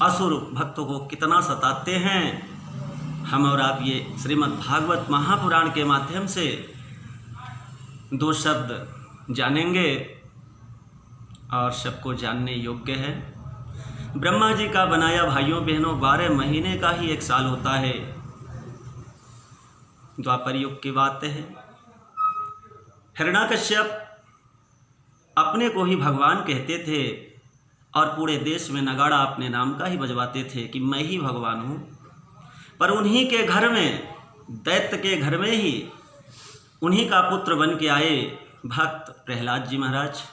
असुर भक्तों को कितना सताते हैं, हम और आप ये श्रीमद् भागवत महापुराण के माध्यम से दो शब्द जानेंगे और सबको जानने योग्य है। ब्रह्मा जी का बनाया भाइयों बहनों 12 महीने का ही एक साल होता है। द्वापर युग की बात है। हिरण्याकश्यप अपने को ही भगवान कहते थे और पूरे देश में नगाड़ा अपने नाम का ही बजवाते थे कि मैं ही भगवान हूँ। पर उन्हीं के घर में, दैत्य के घर में ही उन्हीं का पुत्र बन के आए भक्त प्रहलाद जी महाराज।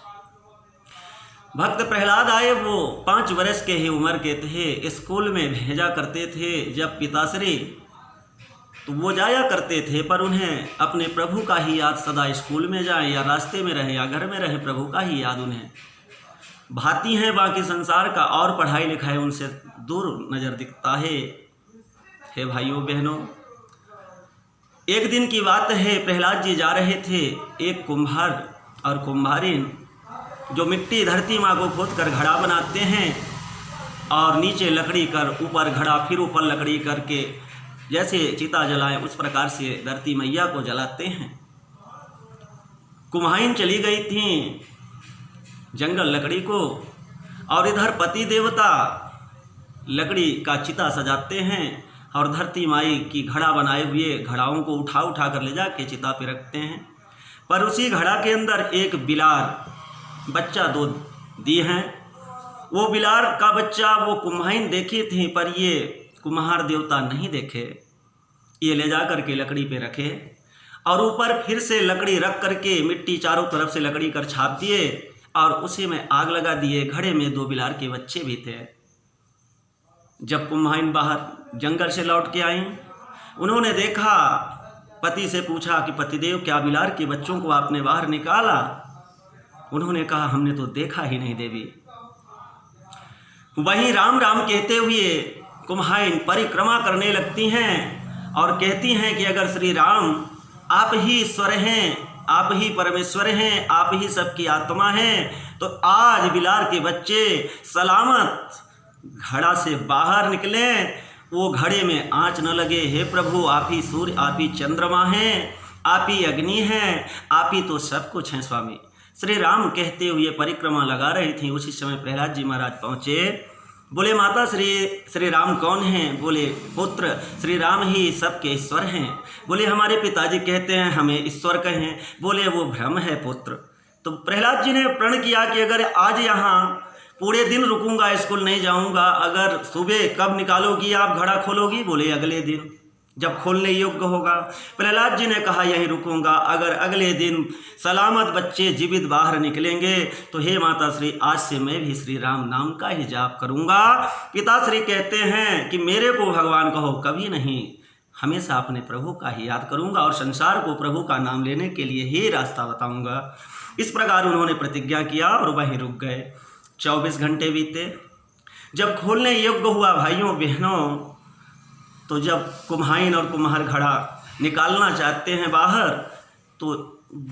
भक्त प्रहलाद आए, वो 5 वर्ष के ही उम्र के थे। स्कूल में भेजा करते थे जब पिताश्री, तो वो जाया करते थे, पर उन्हें अपने प्रभु का ही याद सदा, स्कूल में जाएं या रास्ते में रहें या घर में रहें, प्रभु का ही याद उन्हें भाती है। बाकी संसार का और पढ़ाई लिखाई उनसे दूर नज़र दिखता है। हे भाइयों बहनों, एक दिन की बात है, प्रहलाद जी जा रहे थे। एक कुम्हार और कुम्हारिन जो मिट्टी धरती माँ को खोद कर घड़ा बनाते हैं और नीचे लकड़ी कर, ऊपर घड़ा, फिर ऊपर लकड़ी करके जैसे चिता जलाएं उस प्रकार से धरती मैया को जलाते हैं। कुम्हारिन चली गई थी जंगल लकड़ी को, और इधर पति देवता लकड़ी का चिता सजाते हैं और धरती माई की घड़ा बनाए हुए घड़ाओं को उठा उठा कर ले जाके चिता पे रखते हैं। पर उसी घड़ा के अंदर एक बिलार बच्चा दो दिए हैं। वो बिलार का बच्चा वो कुम्हारिन देखी थी, पर ये कुम्हार देवता नहीं देखे। ये ले जा करके लकड़ी पे रखे और ऊपर फिर से लकड़ी रख करके मिट्टी चारों तरफ से लकड़ी कर छाप दिए और उसी में आग लगा दिए। घड़े में 2 बिलार के बच्चे भी थे। जब कुम्हारिन बाहर जंगल से लौट के आई, उन्होंने देखा, पति से पूछा कि पतिदेव क्या बिलार के बच्चों को आपने बाहर निकाला? उन्होंने कहा हमने तो देखा ही नहीं देवी। वहीं राम राम कहते हुए कुम्हारिन परिक्रमा करने लगती हैं और कहती हैं कि अगर श्री राम आप ही ईश्वर हैं, आप ही परमेश्वर हैं, आप ही सबकी आत्मा हैं, तो आज बिलार के बच्चे सलामत घड़ा से बाहर निकले, वो घड़े में आँच न लगे। हे प्रभु, आप ही सूर्य, आप ही चंद्रमा हैं, आप ही अग्नि हैं, आप ही तो सब कुछ हैं स्वामी। श्री राम कहते हुए परिक्रमा लगा रही थी। उसी समय प्रहलाद जी महाराज पहुँचे। बोले माता श्री राम कौन हैं? बोले पुत्र श्री राम ही सबके ईश्वर हैं। बोले हमारे पिताजी कहते हैं हमें ईश्वर कहें। बोले वो भ्रम है पुत्र। तो प्रहलाद जी ने प्रण किया कि अगर आज यहाँ पूरे दिन रुकूंगा, स्कूल नहीं जाऊंगा, अगर सुबह कब निकालोगी आप घड़ा खोलोगी? बोले अगले दिन जब खोलने योग्य होगा। प्रहलाद जी ने कहा यहीं रुकूंगा, अगर अगले दिन सलामत बच्चे जीवित बाहर निकलेंगे तो हे माता श्री आज से मैं भी श्री राम नाम का ही जाप करूंगा। पिताश्री कहते हैं कि मेरे को भगवान कहो कभी नहीं, हमेशा अपने प्रभु का ही याद करूंगा और संसार को प्रभु का नाम लेने के लिए ही रास्ता बताऊंगा। इस प्रकार उन्होंने प्रतिज्ञा किया और वहीं रुक गए। 24 घंटे बीते। जब खोलने योग्य हुआ भाइयों बहनों, तो जब कुम्हारिन और कुम्हार घड़ा निकालना चाहते हैं बाहर, तो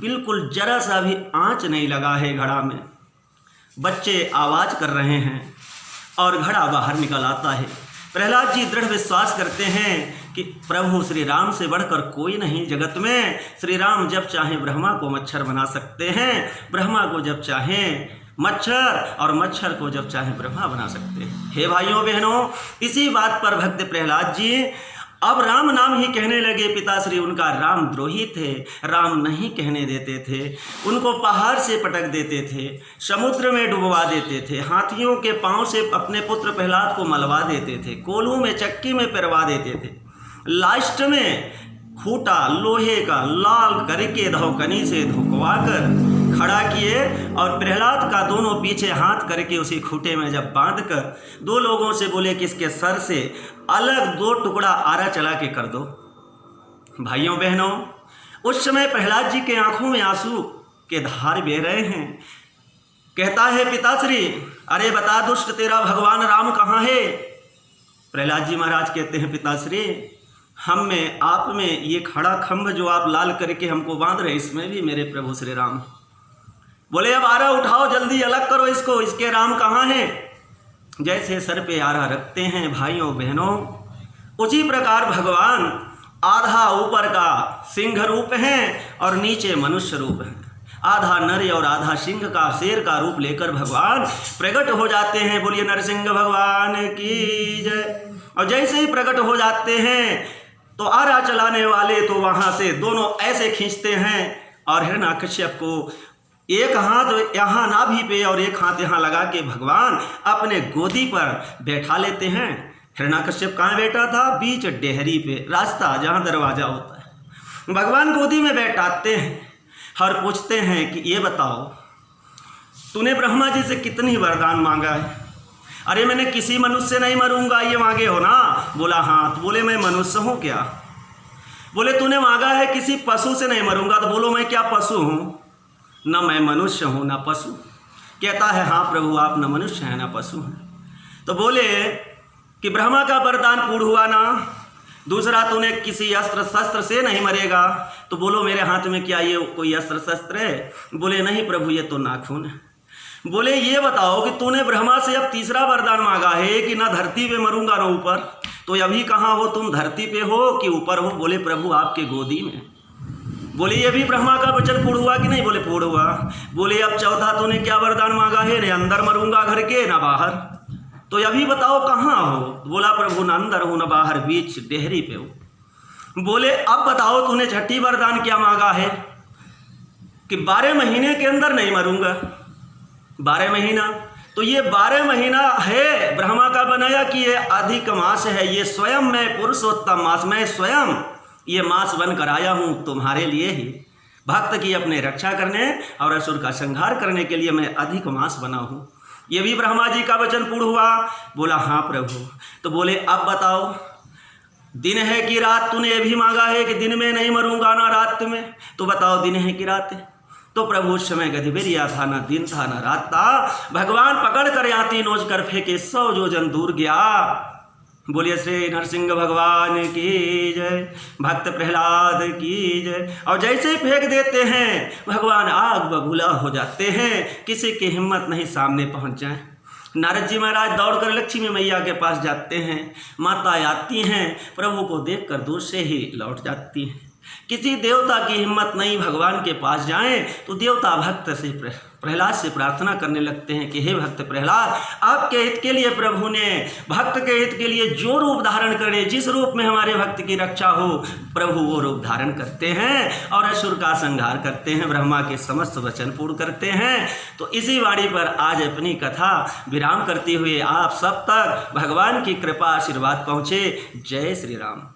बिल्कुल जरा सा भी आँच नहीं लगा है घड़ा में। बच्चे आवाज़ कर रहे हैं और घड़ा बाहर निकल आता है। प्रहलाद जी दृढ़ विश्वास करते हैं कि प्रभु श्री राम से बढ़कर कोई नहीं जगत में। श्री राम जब चाहें ब्रह्मा को मच्छर बना सकते हैं, ब्रह्मा को जब चाहें मच्छर, और मच्छर को जब चाहे ब्रह्मा बना सकते हैं। हे भाइयों बहनों, इसी बात पर भक्त प्रहलाद जी अब राम नाम ही कहने लगे। पिताश्री उनका राम द्रोही थे, राम नहीं कहने देते थे, उनको पहाड़ से पटक देते थे, समुद्र में डुबवा देते थे, हाथियों के पांव से अपने पुत्र प्रहलाद को मलवा देते थे, कोलू में चक्की में पिरवा देते थे। लास्ट में खूटा लोहे का लाल करके धौकनी से धुकवा कर खड़ा किए और प्रहलाद का दोनों पीछे हाथ करके उसी खूटे में जब बांध कर 2 लोगों से बोले कि इसके सर से अलग 2 टुकड़ा आरा चला के कर दो। भाइयों बहनों, उस समय प्रहलाद जी के आंखों में आंसू के धार बह रहे हैं। कहता है पिताश्री अरे बता दुष्ट तेरा भगवान राम कहाँ है? प्रहलाद जी महाराज कहते हैं पिताश्री हम में आप में ये खड़ा खंभ जो आप लाल करके हमको बांध रहे, इसमें भी मेरे प्रभु श्री राम। बोले अब आरा उठाओ, जल्दी अलग करो इसको, इसके राम कहाँ हैं? जैसे सर पे आरा रखते हैं भाइयों बहनों, उसी प्रकार भगवान आधा ऊपर का सिंह रूप है और नीचे मनुष्य रूप है। आधा नर और आधा सिंह का, शेर का रूप लेकर भगवान प्रकट हो जाते हैं। बोलिए नरसिंह भगवान की जय। और जैसे ही प्रकट हो जाते हैं तो आरा चलाने वाले तो वहाँ से दोनों ऐसे खींचते हैं और हिरण्याकश्यप को एक हाथ यहाँ नाभि पे और एक हाथ यहाँ लगा के भगवान अपने गोदी पर बैठा लेते हैं। हिरण्याकश्यप कहाँ बैठा था? बीच डेहरी पे, रास्ता जहाँ दरवाजा होता है। भगवान गोदी में बैठाते हैं और पूछते हैं कि ये बताओ, तूने ब्रह्मा जी से कितनी वरदान मांगा है? अरे मैंने किसी मनुष्य से नहीं मरूंगा ये मांगे हो ना? बोला हाँ। तो बोले मैं मनुष्य हूँ क्या? बोले तूने मांगा है किसी पशु से नहीं मरूंगा। तो बोलो मैं क्या पशु हूँ? न मैं मनुष्य हूँ ना पशु। कहता है हाँ प्रभु आप न मनुष्य हैं ना पशु हैं। तो बोले कि ब्रह्मा का वरदान पूर्ण हुआ ना, दूसरा तूने किसी अस्त्र शस्त्र से नहीं मरेगा। तो बोलो मेरे हाथ में क्या ये कोई अस्त्र शस्त्र है? बोले नहीं प्रभु ये तो नाखून है। बोले ये बताओ कि तूने ब्रह्मा से अब तीसरा वरदान मांगा है कि ना धरती पे मरूंगा ना ऊपर, तो अभी कहाँ हो तुम? धरती पे हो कि ऊपर हो? बोले प्रभु आपके गोदी में। बोले ये भी ब्रह्मा का वचन पूर्ण हुआ कि नहीं? बोले पूर्ण हुआ। बोले अब चौथा तूने क्या वरदान मांगा है? न अंदर मरूंगा घर के ना बाहर, तो अभी बताओ कहाँ हो? बोला प्रभु न अंदर हूँ न बाहर, बीच डेहरी पे हूँ। बोले अब बताओ तूने छठी वरदान क्या मांगा है? कि 12 महीने के अंदर नहीं मरूंगा। 12 महीना, तो ये 12 महीना है ब्रह्मा का बनाया कि ये अधिक मास है, ये स्वयं मैं पुरुषोत्तम मास, मैं स्वयं ये मास बनकर आया हूँ तुम्हारे लिए ही, भक्त की अपने रक्षा करने और असुर का संहार करने के लिए मैं अधिक मास बना हूँ। ये भी ब्रह्मा जी का वचन पूर्ण हुआ। बोला हाँ प्रभु। तो बोले अब बताओ दिन है कि रात? तूने ये भी मांगा है कि दिन में नहीं मरूंगा ना रात में, तो बताओ दिन है कि रात है? तो प्रभु उस समय गधबेरिया था, ना दिन था ना रात था। भगवान पकड़ कर याती नोच कर फेंके 100 योजन दूर गया। बोलिए श्री नरसिंह भगवान की जय, भक्त प्रहलाद की जय। और जैसे ही फेंक देते हैं भगवान आग बबूला हो जाते हैं, किसी की हिम्मत नहीं सामने पहुंच जाए। नारद जी महाराज दौड़कर लक्ष्मी मैया के पास जाते हैं, माता आती हैं, प्रभु को देखकर दूर से ही लौट जाती हैं। किसी देवता की हिम्मत नहीं भगवान के पास जाएं, तो देवता भक्त से प्रहलाद से प्रार्थना करने लगते हैं कि हे भक्त प्रहलाद, आपके हित के लिए प्रभु ने भक्त के हित के लिए जो रूप धारण करे, जिस रूप में हमारे भक्त की रक्षा हो, प्रभु वो रूप धारण करते हैं और असुर का संहार करते हैं, ब्रह्मा के समस्त वचन पूर्ण करते हैं। तो इसी वाणी पर आज अपनी कथा विराम करते हुए आप सब तक भगवान की कृपा आशीर्वाद पहुँचे। जय श्री राम।